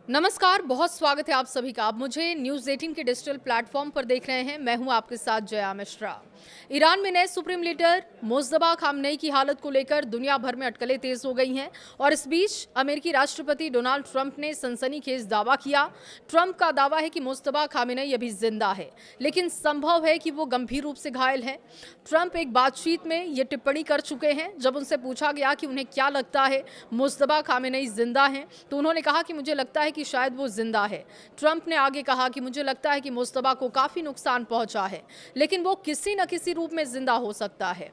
नमस्कार, बहुत स्वागत है आप सभी का। आप मुझे न्यूज़ 18 के डिजिटल प्लेटफॉर्म पर देख रहे हैं। मैं हूं आपके साथ जया मिश्रा। ईरान में नए सुप्रीम लीडर मुज्तबा खामनेई की हालत को लेकर दुनिया भर में अटकलें तेज हो गई हैं और इस बीच अमेरिकी राष्ट्रपति डोनाल्ड ट्रंप ने सनसनीखेज दावा किया। ट्रंप का दावा है कि मुज्तबा खामनेई अभी जिंदा है, लेकिन संभव है कि वो गंभीर रूप से घायल है। ट्रंप एक बातचीत में ये टिप्पणी कर चुके हैं। जब उनसे पूछा गया कि उन्हें क्या लगता है मुज्तबा खामनेई जिंदा हैं, तो उन्होंने कहा कि मुझे लगता है कि शायद वो जिंदा है। ट्रंप ने आगे कहा कि मुझे लगता है कि मुज्तबा को काफी नुकसान पहुंचा है, लेकिन वो किसी न किसी रूप में जिंदा हो सकता है।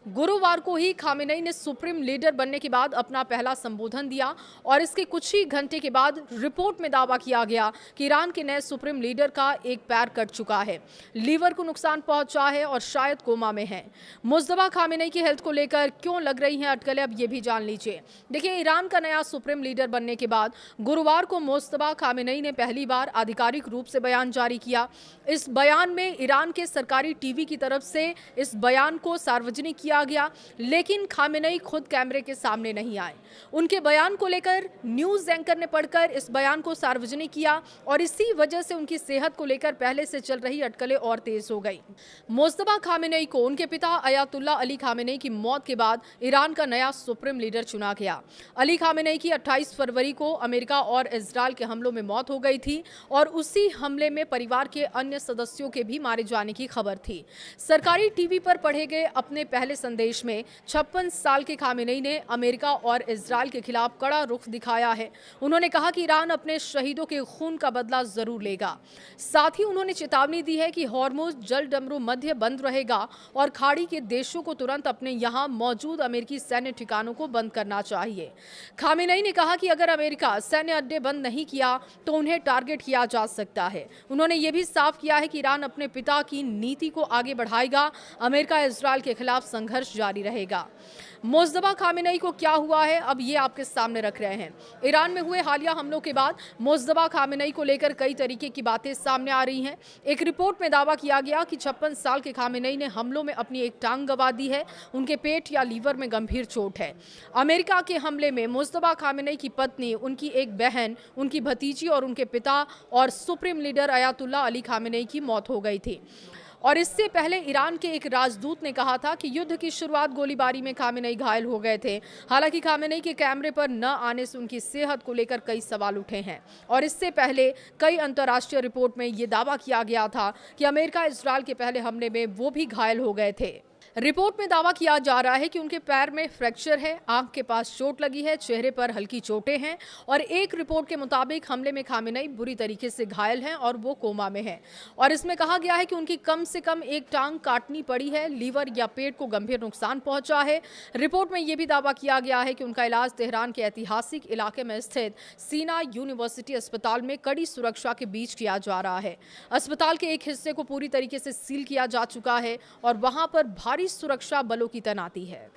गुरुवार को ही खामेनेई ने सुप्रीम लीडर बनने के बाद अपना पहला संबोधन दिया और इसके कुछ ही घंटे के बाद रिपोर्ट में दावा किया गया कि ईरान के नए सुप्रीम लीडर का एक पैर कट चुका है, लीवर को नुकसान पहुंचा है और शायद कोमा में है। मुज्तबा खामेनेई की हेल्थ को लेकर क्यों लग रही हैं अटकलें, अब ये भी जान लीजिए। देखिए, ईरान का नया सुप्रीम लीडर बनने के बाद गुरुवार को मुज्तबा खामेनेई ने पहली बार आधिकारिक रूप से बयान जारी किया। इस बयान में ईरान के सरकारी टीवी की तरफ से इस बयान को सार्वजनिक किया गया, लेकिन खामेनेई खुद कैमरे के सामने नहीं आए। उनके बयान को लेकर न्यूज एंकर ने पढ़कर इस बयान को सार्वजनिक किया और इसी वजह से उनकी सेहत को लेकर पहले से चल रही अटकलें और तेज हो गई। मुज्तबा खामेनेई को उनके पिता अयातुल्ला अली खामेनेई की मौत के बाद ईरान का नया सुप्रीम लीडर चुना गया। अली खामेनेई की 28 फरवरी को अमेरिका और इजरायल के हमलों में मौत हो गई थी और उसी हमले में परिवार के अन्य सदस्यों के भी मारे जाने की खबर थी। सरकारी टीवी पर पढ़े गए अपने पहले संदेश में 56 साल के खामेनेई ने अमेरिका और इजरायल के खिलाफ कड़ा रुख दिखाया है। उन्होंने कहा कि ईरान अपने शहीदों के खून का बदला जरूर लेगा। साथ ही उन्होंने चेतावनी दी है कि हॉर्मुज जल डमरू मध्य बंद रहेगा और खाड़ी के देशों को तुरंत अपने यहाँ मौजूद अमेरिकी सैन्य ठिकानों को बंद करना चाहिए। खामेनेई ने कहा कि अगर अमेरिका सैन्य अड्डे बंद नहीं किया तो उन्हें टारगेट किया जा सकता है। उन्होंने ये भी साफ किया है कि ईरान अपने पिता की नीति को आगे बढ़ाएगा। अमेरिका इजरायल के खिलाफ संघर्ष जारी रहेगा। मुज्तबा खामेनेई को क्या हुआ है, अब ये आपके सामने रख रहे हैं। ईरान में हुए हालिया हमलों के बाद मुज्तबा खामेनेई को लेकर कई तरीके की बातें सामने आ रही हैं। एक रिपोर्ट में दावा किया गया कि 56 साल के खामेनेई ने हमलों में अपनी एक टांग गंवा दी है। उनके पेट या लीवर में गंभीर चोट है। अमेरिका के हमले में मुज्तबा खामेनेई की पत्नी, उनकी एक बहन, उनकी भतीजी और उनके पिता और supreme leader Ayatollah Ali Khamenei की मौत हो गई थी। और इससे पहले ईरान के एक राजदूत ने कहा था कि युद्ध की शुरुआत गोलीबारी में खामेनेई घायल हो गए थे। हालांकि खामेनेई के कैमरे पर न आने से उनकी सेहत को लेकर कई सवाल उठे हैं और इससे पहले कई अंतर्राष्ट्रीय रिपोर्ट में ये दावा किया गया था कि अमेरिका इजरायल के पहले हमले में वो भी घायल हो गए थे। रिपोर्ट में दावा किया जा रहा है कि उनके पैर में फ्रैक्चर है, आंख के पास चोट लगी है, चेहरे पर हल्की चोटें हैं और एक रिपोर्ट के मुताबिक हमले में खामेनेई बुरी तरीके से घायल हैं और वो कोमा में है। और इसमें कहा गया है कि उनकी कम से कम एक टांग काटनी पड़ी है, लीवर या पेट को गंभीर नुकसान पहुंचा है। रिपोर्ट में यह भी दावा किया गया है कि उनका इलाज तेहरान के ऐतिहासिक इलाके में स्थित सीना यूनिवर्सिटी अस्पताल में कड़ी सुरक्षा के बीच किया जा रहा है। अस्पताल के एक हिस्से को पूरी तरीके से सील किया जा चुका है और वहां पर भारी सुरक्षा बलों की तैनाती है।